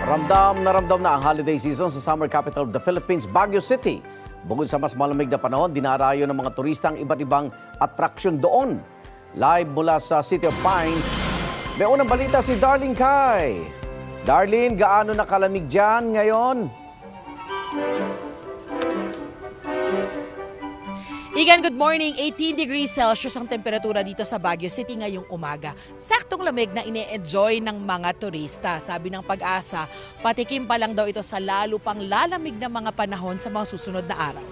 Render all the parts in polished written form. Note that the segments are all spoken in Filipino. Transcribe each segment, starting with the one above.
Ramdam na ang holiday season sa summer capital of the Philippines, Baguio City. Bukod sa mas malamig na panahon, dinarayo ng mga turista ang iba't ibang atraksyon doon. Live mula sa City of Pines, may unang balita si Darlene Kai. Darlene, gaano na kalamig dyan ngayon? Igan, good morning. 18 degrees Celsius ang temperatura dito sa Baguio City ngayong umaga. Saktong lamig na ine-enjoy ng mga turista. Sabi ng Pag-asa, patikim pa lang daw ito sa lalo pang lalamig na mga panahon sa mga susunod na araw.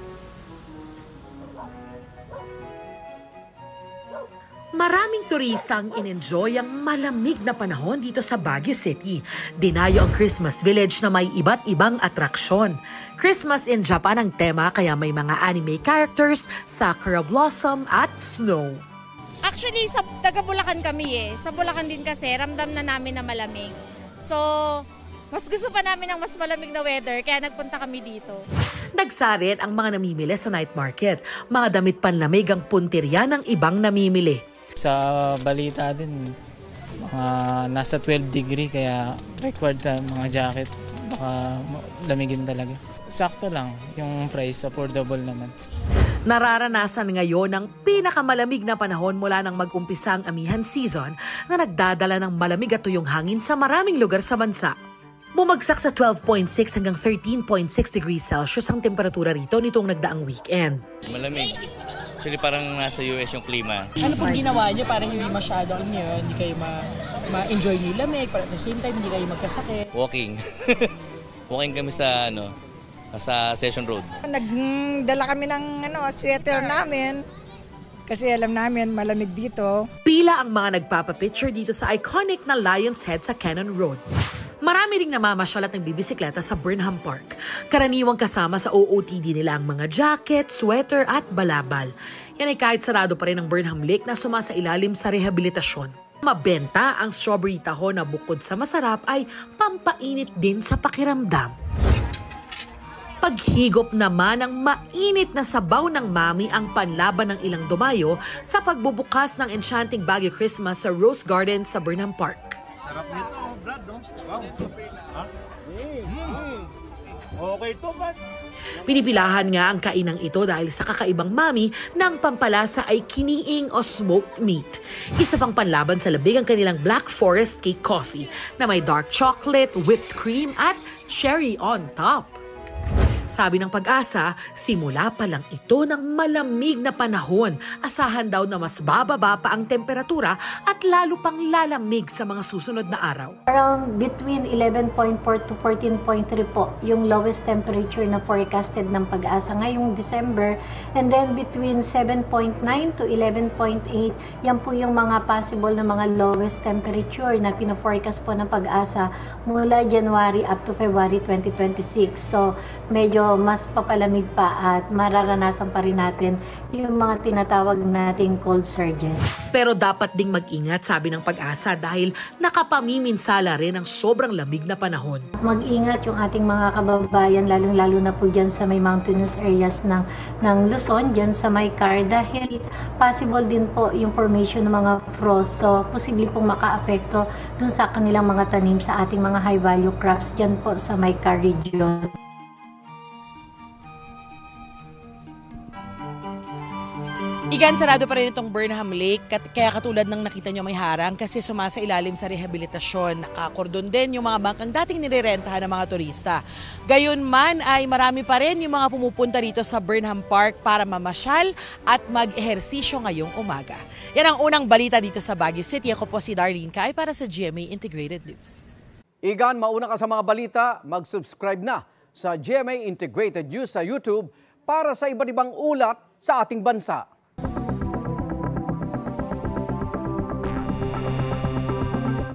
Maraming turista ang in-enjoy ang malamig na panahon dito sa Baguio City. Dinayo ang Christmas Village na may iba't ibang atraksyon. Christmas in Japan ang tema kaya may mga anime characters, sakura blossom at snow. Actually, sa taga Bulacan kami Sa Bulacan din kasi, ramdam na namin na malamig. So, mas gusto pa namin ng mas malamig na weather kaya nagpunta kami dito. Nagsarit ang mga namimili sa night market. Mga damit panlamig ang puntirya ng ibang namimili. Sa balita din, mga nasa 12 degree kaya required ka mga jacket. Baka lamigin talaga. Sakto lang, yung price affordable naman. Nararanasan ngayon ang pinakamalamig na panahon mula nang mag-umpisa ang amihan season na nagdadala ng malamig at tuyong hangin sa maraming lugar sa bansa. Bumagsak sa 12.6 hanggang 13.6 degrees Celsius ang temperatura rito nitong nagdaang weekend. Malamig. Actually parang nasa US yung klima. Ano pong ginawa niyo para hindi masyado hindi kayo ma-enjoy yung lamig, pero at the same time hindi kayo magkasakit? Walking. Walking kami sa sa Session Road. Nagdala kami ng sweater namin kasi alam namin malamig dito. Pila ang mga nagpapapicture dito sa iconic na Lion's Head sa Cannon Road. Marami ring namamasyal at nagbibisikleta sa Burnham Park. Karaniwang kasama sa OOTD nila ang mga jacket, sweater at balabal. Yan ay kahit sarado pa rin ang Burnham Lake na sumasailalim sa rehabilitasyon. Mabenta ang strawberry taho na bukod sa masarap ay pampainit din sa pakiramdam. Paghigop naman ng mainit na sabaw ng mami ang panlaban ng ilang dumayo sa pagbubukas ng Enchanting Baguio Christmas sa Rose Garden sa Burnham Park. Sarap nito, Brad, no? Wow. Ha? Okay to, Brad. Pinipilahan nga ang kainang ito dahil sa kakaibang mami ng pampalasa ay kiniing o smoked meat. Isa pang panlaban sa lamig ang kanilang Black Forest Cake Coffee na may dark chocolate, whipped cream at cherry on top. Sabi ng Pag-asa, simula pa lang ito ng malamig na panahon. Asahan daw na mas bababa pa ang temperatura at lalo pang lalamig sa mga susunod na araw. Around between 11.4 to 14.3 po yung lowest temperature na forecasted ng Pag-asa ngayong December. And then between 7.9 to 11.8, yan po yung mga possible na mga lowest temperature na pina-forecast po ng Pag-asa mula January up to February 2026. So medyo mas papalamig pa at mararanasan pa rin natin yung mga tinatawag nating cold surges. Pero dapat ding mag-ingat, sabi ng Pag-asa, dahil nakapamiminsala rin ang sobrang lamig na panahon. Mag-ingat yung ating mga kababayan, lalong-lalo na po dyan sa may mountainous areas ng Luzon, dyan sa may car, dahil possible din po yung formation ng mga frost. So, posible pong maka-apekto dun sa kanilang mga tanim sa ating mga high-value crops dyan po sa may car region. Igan, sarado pa rin itong Burnham Lake, kaya katulad ng nakita nyo may harang kasi sumasa ilalim sa rehabilitasyon. Nakakordon din yung mga bangkang dating nirerentahan ng mga turista. Gayunman ay marami pa rin yung mga pumupunta rito sa Burnham Park para mamasyal at mag-ehersisyo ngayong umaga. Yan ang unang balita dito sa Baguio City. Ako po si Darlene Kai para sa GMA Integrated News. Igan, mauna ka sa mga balita, mag-subscribe na sa GMA Integrated News sa YouTube para sa iba't ibang ulat sa ating bansa.